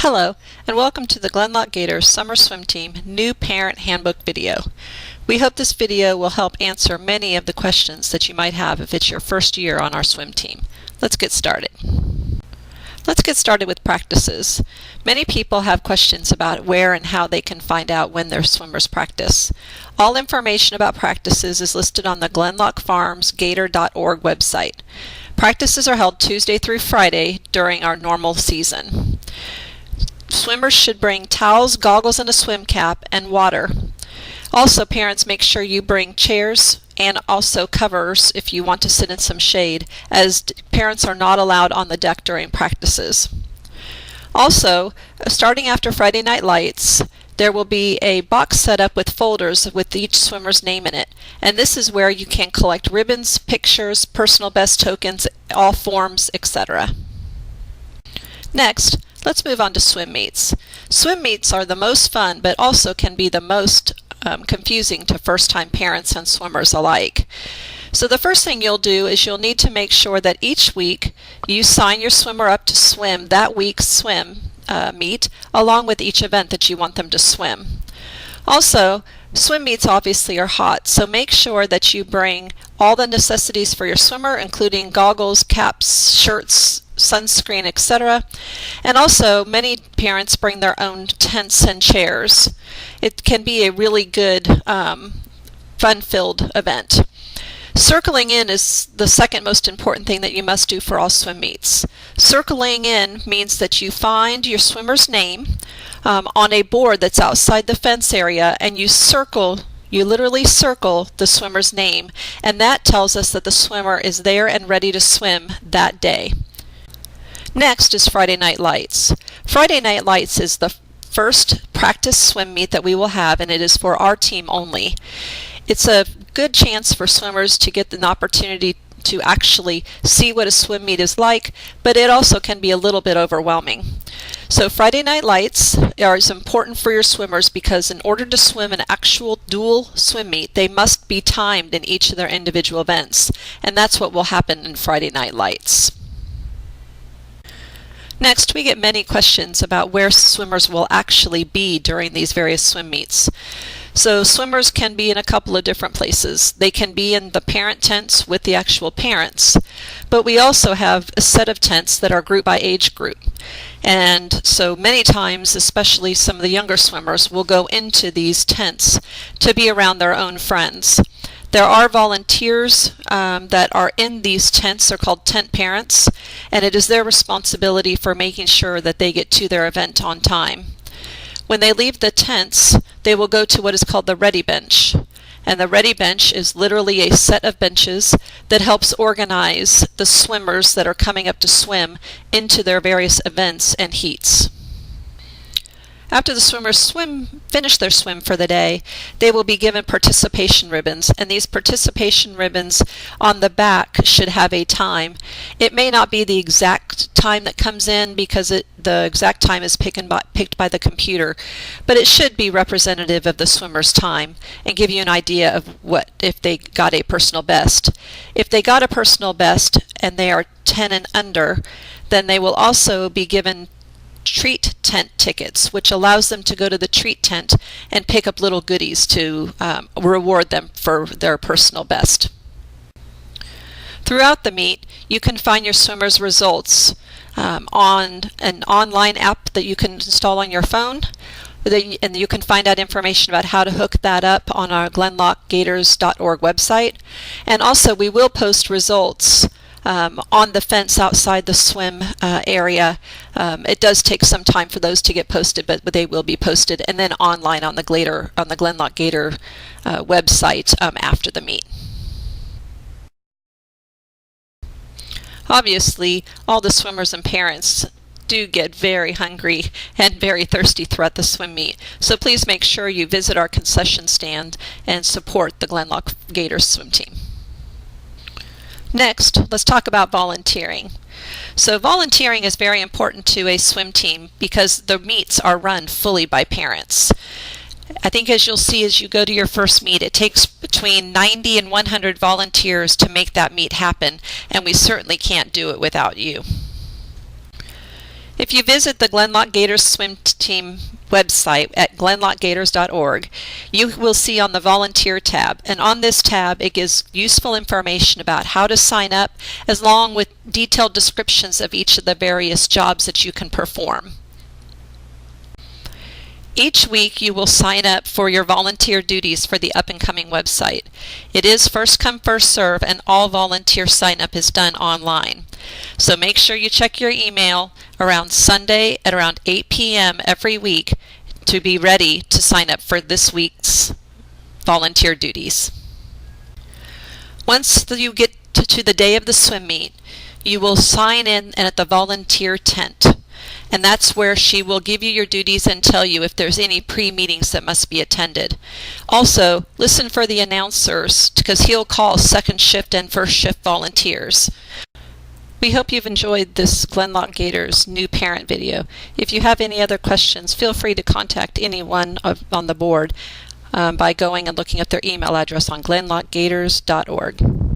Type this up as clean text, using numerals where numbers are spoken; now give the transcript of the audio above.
Hello, and welcome to the Gleannloch Gators Summer Swim Team New Parent Handbook video. We hope this video will help answer many of the questions that you might have if it's your first year on our swim team. Let's get started. Let's get started with practices. Many people have questions about where and how they can find out when their swimmers practice. All information about practices is listed on the Gleannloch Farms Gator.org website. Practices are held Tuesday through Friday during our normal season. Swimmers should bring towels, goggles, and a swim cap, and water. Also, parents, make sure you bring chairs and also covers if you want to sit in some shade, as parents are not allowed on the deck during practices. Also, starting after Friday Night Lights, there will be a box set up with folders with each swimmer's name in it, and this is where you can collect ribbons, pictures, personal best tokens, all forms, etc. Next, let's move on to swim meets. Swim meets are the most fun, but also can be the most confusing to first-time parents and swimmers alike. So the first thing you'll do is you'll need to make sure that each week you sign your swimmer up to swim that week's swim meet, along with each event that you want them to swim. Also, swim meets obviously are hot, so make sure that you bring all the necessities for your swimmer, including goggles, caps, shirts, sunscreen, etc. And also, many parents bring their own tents and chairs. It can be a really good, fun-filled event. Circling in is the second most important thing that you must do for all swim meets. Circling in means that you find your swimmer's name on a board that's outside the fence area, and you literally circle the swimmer's name, and that tells us that the swimmer is there and ready to swim that day. Next is Friday Night Lights. Friday Night Lights is the first practice swim meet that we will have, and it is for our team only. It's a good chance for swimmers to get an opportunity to actually see what a swim meet is like, but it also can be a little bit overwhelming. So Friday Night Lights are important for your swimmers because in order to swim an actual dual swim meet, they must be timed in each of their individual events, and that's what will happen in Friday Night Lights. Next, we get many questions about where swimmers will actually be during these various swim meets. So swimmers can be in a couple of different places. They can be in the parent tents with the actual parents, but we also have a set of tents that are grouped by age group. And so many times, especially some of the younger swimmers, will go into these tents to be around their own friends. There are volunteers that are in these tents. They're called tent parents, and it is their responsibility for making sure that they get to their event on time. When they leave the tents, they will go to what is called the ready bench. And the ready bench is literally a set of benches that helps organize the swimmers that are coming up to swim into their various events and heats. After the swimmers finish their swim for the day, they will be given participation ribbons, and these participation ribbons on the back should have a time. It may not be the exact time that comes in because the exact time is picked by the computer, but it should be representative of the swimmer's time and give you an idea of what if they got a personal best. If they got a personal best and they are 10 and under, then they will also be given treat tent tickets, which allows them to go to the treat tent and pick up little goodies to reward them for their personal best. Throughout the meet, you can find your swimmers' results on an online app that you can install on your phone, and you can find out information about how to hook that up on our GleannlochGators.org website. And also, we will post results on the fence outside the swim area. It does take some time for those to get posted, but they will be posted, and then online on the Gleannloch Gator website after the meet. Obviously, all the swimmers and parents do get very hungry and very thirsty throughout the swim meet, so please make sure you visit our concession stand and support the Gleannloch Gators swim team. Next, let's talk about volunteering. So volunteering is very important to a swim team because the meets are run fully by parents. I think as you'll see as you go to your first meet, it takes between 90 and 100 volunteers to make that meet happen, and we certainly can't do it without you. If you visit the Gleannloch Gators swim team website at gleannlochgators.org, you will see on the Volunteer tab, and on this tab it gives useful information about how to sign up, along with detailed descriptions of each of the various jobs that you can perform. Each week you will sign up for your volunteer duties for the up-and-coming website. It is first come, first serve, and all volunteer sign-up is done online. So make sure you check your email around Sunday at around 8 p.m. every week to be ready to sign up for this week's volunteer duties. Once you get to the day of the swim meet, you will sign in at the volunteer tent. And that's where she will give you your duties and tell you if there's any pre-meetings that must be attended. Also, listen for the announcers, because he'll call second shift and first shift volunteers. We hope you've enjoyed this Gleannloch Gators new parent video. If you have any other questions, feel free to contact anyone on the board by going and looking at their email address on gleannlochgators.org.